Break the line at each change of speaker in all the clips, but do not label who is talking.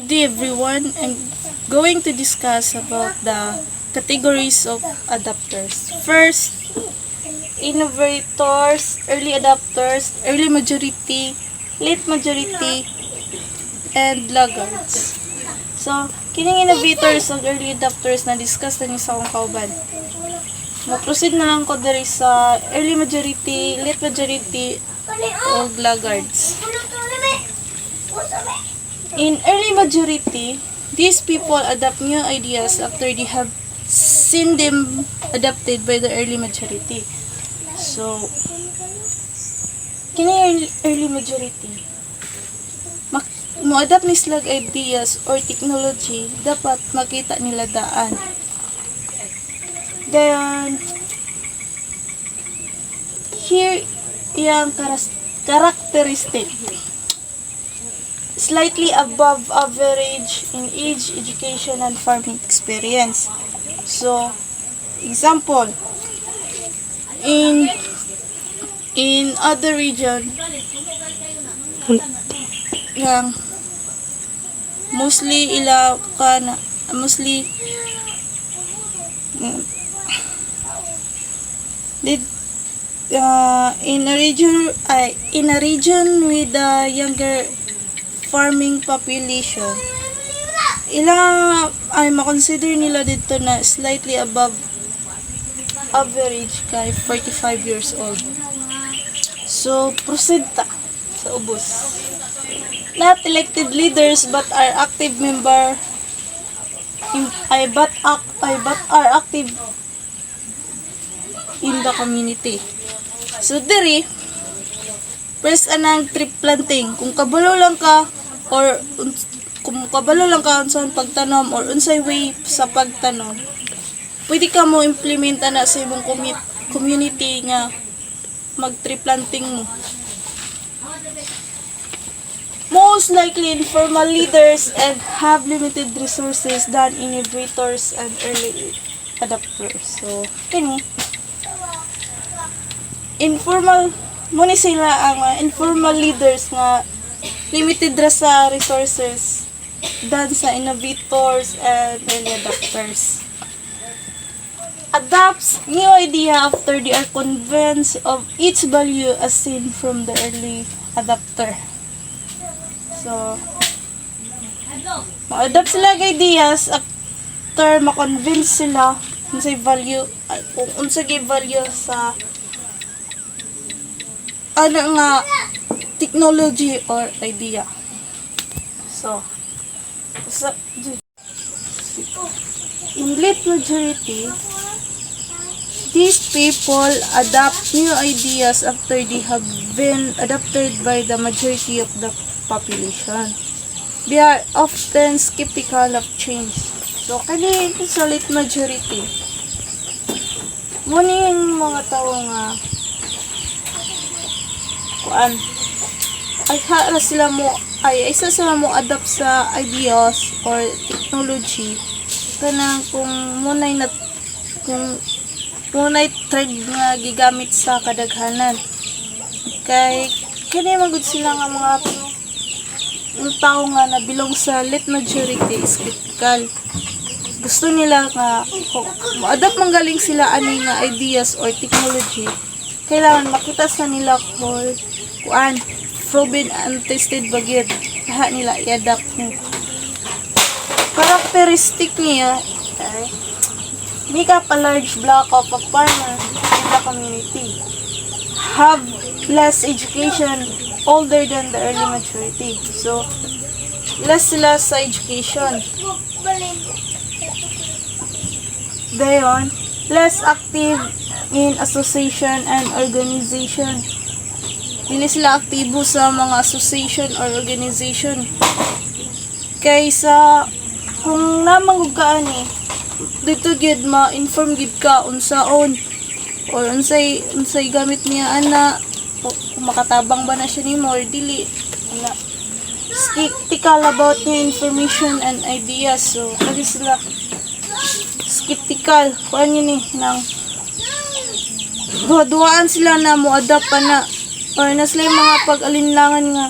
Good day everyone. I'm going to discuss about the categories of adapters. First, innovators, early adapters, early majority, late majority, and laggards. So, kining innovators ug early adapters na discuss na ni sa akong kauban. Mo-proceed na lang ko diri sa early majority, late majority, ug laggards. In early majority, these people adapt new ideas after they have seen them adapted by the early majority. So, kini early majority, mo-adapt ni sila ideas or technology, dapat makita nila daan. Then, here yung characteristic. Slightly above average in age, education, and farming experience. So, example, in other region, yang mostly in a region with a younger farming population, ay makonsider nila dito na slightly above average kay 45 years old. So, proceed ta sa ubos. Not elected leaders but are active member but are active in the community. So, diri first anang tree planting. Kung kabalo lang ka unsang pagtanom or unsay way sa pagtanom, pwede ka mo implement na sa imong community nga mag tree planting mo. Most likely informal leaders and have limited resources than innovators and early adapters. So, kini informal muna sila ang informal leaders nga limited ra sa resources than sa innovators and early adapters. Adapts new idea after they are convinced of its value as seen from the early adapter. So, ma-adapt sila ng ideas after ma-convince sila unsay value sa nga technology or idea. So, in late majority, these people adopt new ideas after they have been adopted by the majority of the population. They are often skeptical of change. So, kani sa late majority, muna yung mga tao nga isa sila mo adapt sa ideas or technology kanang kung munay trend nga gigamit sa kadaghanan kay kani magud sila nga mga tao nga nabilong sa late majority skeptical. Gusto nila nga mo-adapt manggaling sila ani nga ideas or technology, kailangan makita sa nila proven and tested bagid lahat nila i-adapt mo. Characteristic niya make up a large block of a farmer in the community, have less education, older than the early majority. So, less sila sa education. Dayon, less active in association and organization. Dili sila aktibo sa mga association or organization. Kaysa kung namang ka dito gid ma-inform gid ka unsaon or unsay gamit niya ana, kung makatabang ba na siya nimo or dili. Skeptical about new information and ideas. So, kasi sila skeptical. Kuan yun nang duwaan sila na mo adapt pa na or na sila yung mga pag-alinlangan nga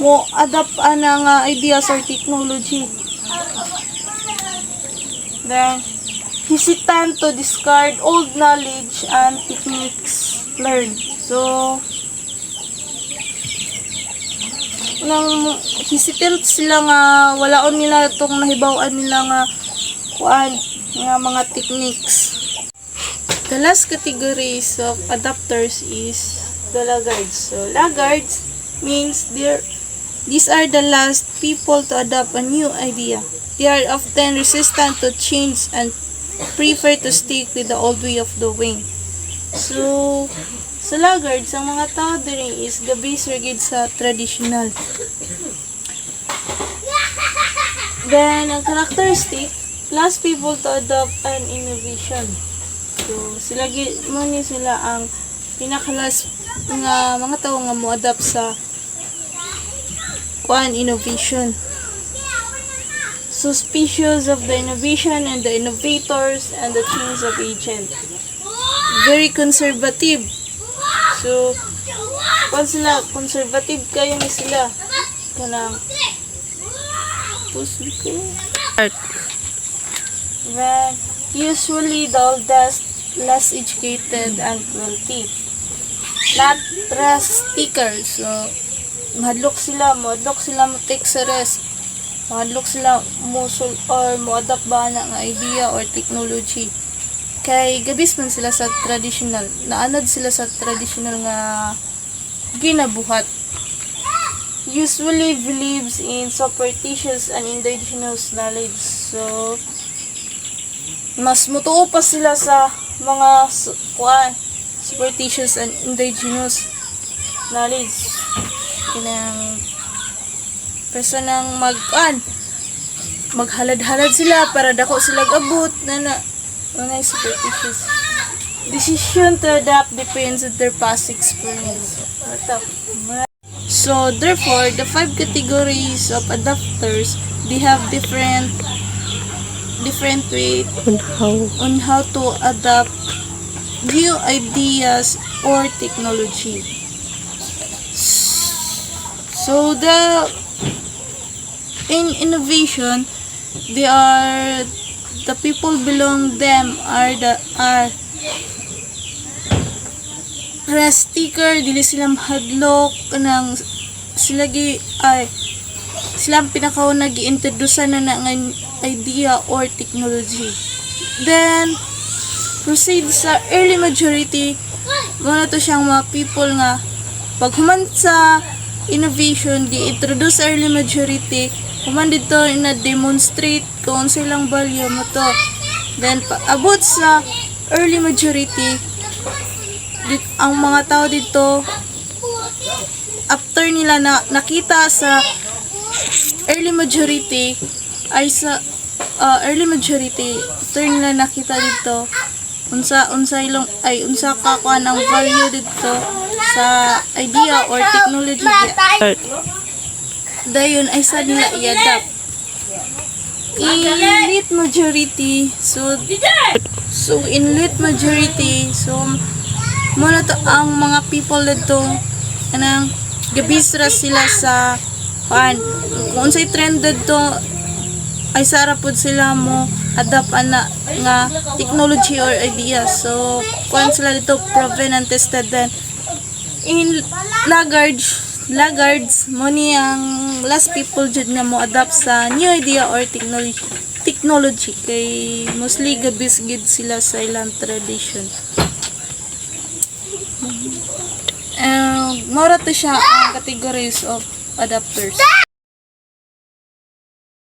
mo adapt ana nga ideas or technology. Then, hesitant to discard old knowledge and techniques learned. So, nang hesitant sila nga walaon nila itong nahibawan nila nga nga mga techniques. The last categories of adapters is the laggards. So, laggards means these are the last people to adopt a new idea. They are often resistant to change and prefer to stick with the old way of doing. So, sa laggards, ang mga tao diri is gabis rigid sa traditional. Then, ang characteristic, last people to adopt an innovation. So, sila ang pinakalas nga mga tao nga mo adapt sa innovation. Suspicious of the innovation and the innovators and the change of agent. Very conservative. So, sila conservative kayo ni sila. Kanang puso ko. Then, usually the oldest, less educated and wealthy. Not rest seekers. So, mahadlok sila mo take sa rest. Mahadlok sila mo adapt ba na nga idea or technology. Kay gabis man sila sa traditional. Naanad sila sa traditional nga ginabuhat. Usually believes in superstitious and indigenous knowledge. So, mas mutuo pa sila sa mga superstitious and indigenous knowledge. Kinang personang maghalad-halad sila para dako sila abot na mga superstitious. Decision to adapt depends on their past experience. So, therefore, the 5 categories of adapters, they have different way on how to adapt new ideas or technology. So, in innovation, the people belong them are rest seeker, dili sila mahadlok nang sila pinakauna gi-introduce na ng idea or technology. Then proceed sa early majority. Muna to siyang mga people nga pag human sa innovation gi-introduce early majority, human dito na demonstrate kung silang value mo to. Then abot sa early majority, ang mga tao dito after nila nakita sa early majority after nila nakita dito unsa ka kuan ang value dito sa idea or technology dayon ay sa nila i-adapt. Elite majority, so in elite majority, so muna to ang mga people dito kanang gabisra sila sa kung unsay trend dito ay sarapod sila mo adapt ana nga technology or ideas. So kung sila dito proven and tested. Then in laggards mo ni ang last people jud nga mo adapt sa new idea or technology kay mostly gabis gid sila sa ilang tradition. Mora to siya ang categories of adapters.